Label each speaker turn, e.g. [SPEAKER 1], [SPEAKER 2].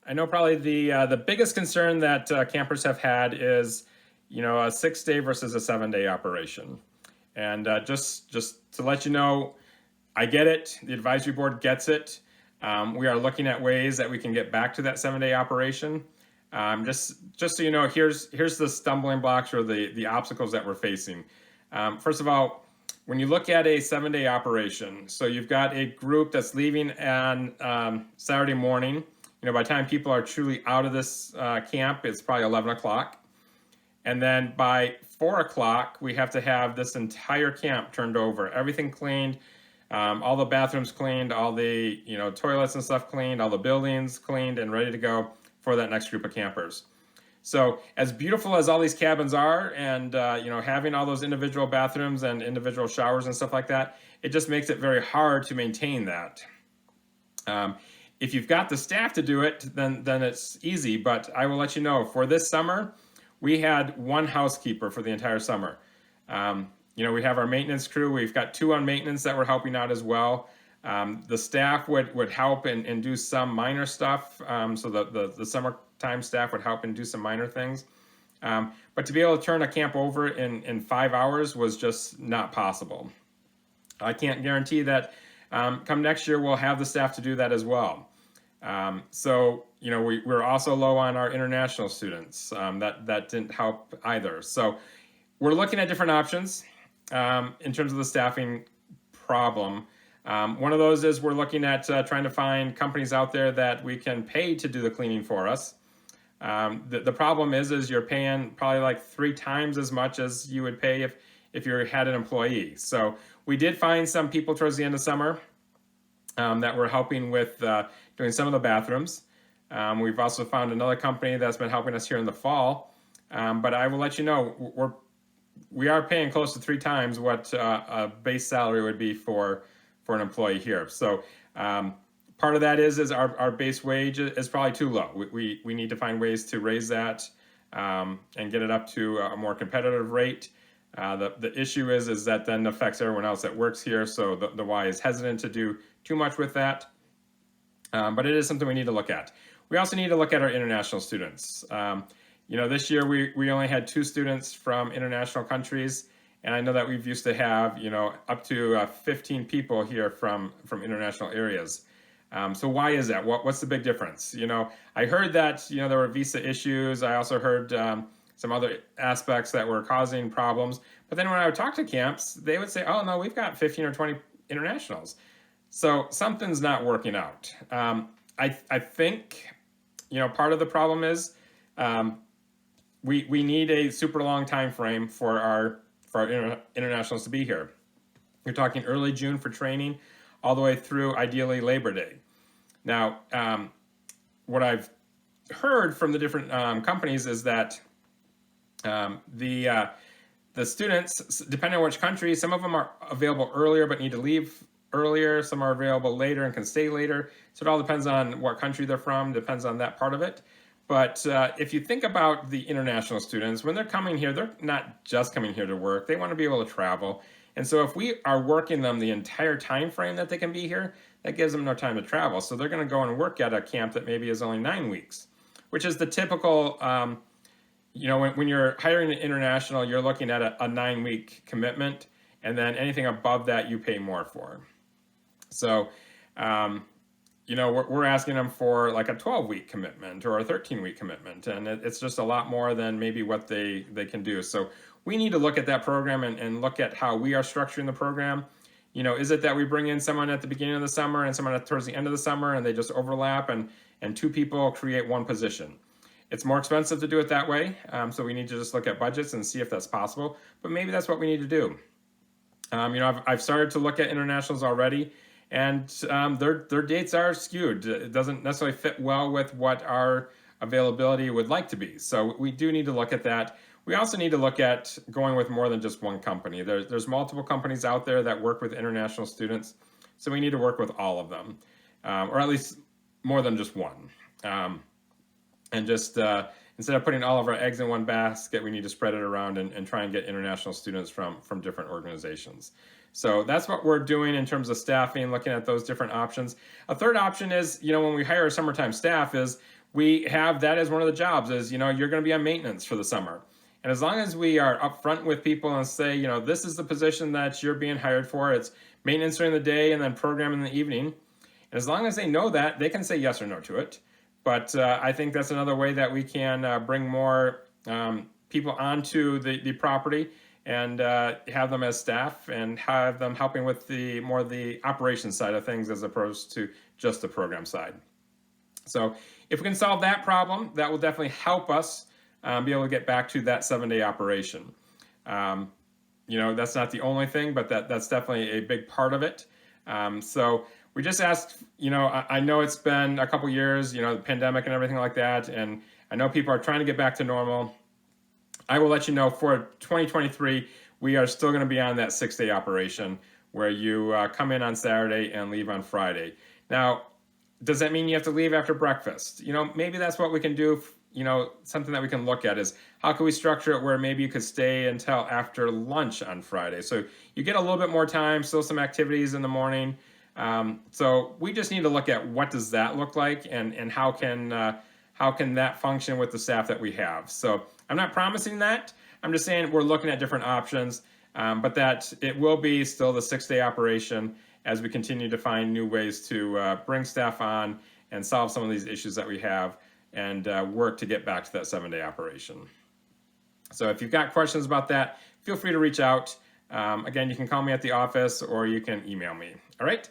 [SPEAKER 1] I know probably the biggest concern that campers have had is, a 6 day versus a 7 day operation. And just to let you know, I get it. The advisory board gets it. We are looking at ways that we can get back to that 7 day operation. Just so you know, here's the stumbling blocks or the obstacles that we're facing. First of all, when you look at a 7 day operation, so you've got a group that's leaving on Saturday morning. By the time people are truly out of this camp, it's probably 11 o'clock. And then by 4 o'clock, we have to have this entire camp turned over, everything cleaned, all the bathrooms cleaned, all the toilets and stuff cleaned, all the buildings cleaned and ready to go for that next group of campers. So as beautiful as all these cabins are, and having all those individual bathrooms and individual showers and stuff like that, it just makes it very hard to maintain that. If you've got the staff to do it, then it's easy. But I will let you know, for this summer, we had one housekeeper for the entire summer. We have our maintenance crew. We've got 2 on maintenance that were helping out as well. The staff would help and do some minor stuff. So the summertime staff would help and do some minor things. But to be able to turn a camp over in 5 hours was just not possible. I can't guarantee that come next year we'll have the staff to do that as well. We're also low on our international students. That didn't help either. So we're looking at different options in terms of the staffing problem. One of those is we're looking at trying to find companies out there that we can pay to do the cleaning for us. The problem is you're paying probably like 3 times as much as you would pay if you had an employee. So we did find some people towards the end of summer that were helping with doing some of the bathrooms. We've also found another company that's been helping us here in the fall. But I will let you know, we are paying close to 3 times what a base salary would be for an employee here. So part of that is our base wage is probably too low. We need to find ways to raise that and get it up to a more competitive rate. The issue is that then affects everyone else that works here. So the Y is hesitant to do too much with that. But it is something we need to look at. We also need to look at our international students. This year we only had 2 students from international countries. And I know that we've used to have, up to 15 people here from international areas. So why is that? What's the big difference? I heard that, there were visa issues. I also heard some other aspects that were causing problems. But then when I would talk to camps, they would say, oh, no, we've got 15 or 20 internationals. So something's not working out. I think, part of the problem is we need a super long time frame for our internationals to be here. You're talking early June for training, all the way through ideally Labor Day. Now, what I've heard from the different companies is that the students, depending on which country, some of them are available earlier but need to leave earlier. Some are available later and can stay later. So it all depends on what country they're from, depends on that part of it. But if you think about the international students, when they're coming here, they're not just coming here to work. They want to be able to travel. And so if we are working them the entire time frame that they can be here, that gives them no time to travel. So they're going to go and work at a camp that maybe is only 9 weeks, which is the typical, when you're hiring an international, you're looking at a 9-week commitment. And then anything above that, you pay more for. So, we're asking them for like a 12-week commitment or a 13-week commitment. And it's just a lot more than maybe what they can do. So we need to look at that program and look at how we are structuring the program. Is it that we bring in someone at the beginning of the summer and someone towards the end of the summer and they just overlap and 2 people create 1 position? It's more expensive to do it that way. So we need to just look at budgets and see if that's possible. But maybe that's what we need to do. I've started to look at internationals already. And their dates are skewed. It doesn't necessarily fit well with what our availability would like to be. So we do need to look at that. We also need to look at going with more than just one company. There's multiple companies out there that work with international students. So we need to work with all of them, or at least more than just one. And just instead of putting all of our eggs in one basket, we need to spread it around and try and get international students from different organizations. So that's what we're doing in terms of staffing, looking at those different options. A third option is, when we hire a summertime staff, is we have that as one of the jobs is, you're going to be on maintenance for the summer. And as long as we are upfront with people and say, this is the position that you're being hired for, it's maintenance during the day and then program in the evening. And as long as they know that, they can say yes or no to it. But I think that's another way that we can bring more people onto the property and have them as staff and have them helping with the operations side of things as opposed to just the program side. So if we can solve that problem, that will definitely help us be able to get back to that 7-day operation. That's not the only thing, but that's definitely a big part of it. So we just asked, I know it's been a couple years, the pandemic and everything like that, and I know people are trying to get back to normal. I will let you know for 2023, we are still going to be on that 6-day operation where you come in on Saturday and leave on Friday. Now, does that mean you have to leave after breakfast? Maybe that's what we can do. Something that we can look at is how can we structure it where maybe you could stay until after lunch on Friday. So you get a little bit more time, still some activities in the morning. So we just need to look at what does that look like and how can that function with the staff that we have. So I'm not promising that. I'm just saying we're looking at different options, but that it will be still the 6-day operation as we continue to find new ways to bring staff on and solve some of these issues that we have and work to get back to that 7-day operation. So if you've got questions about that, feel free to reach out. Again, you can call me at the office or you can email me. All right?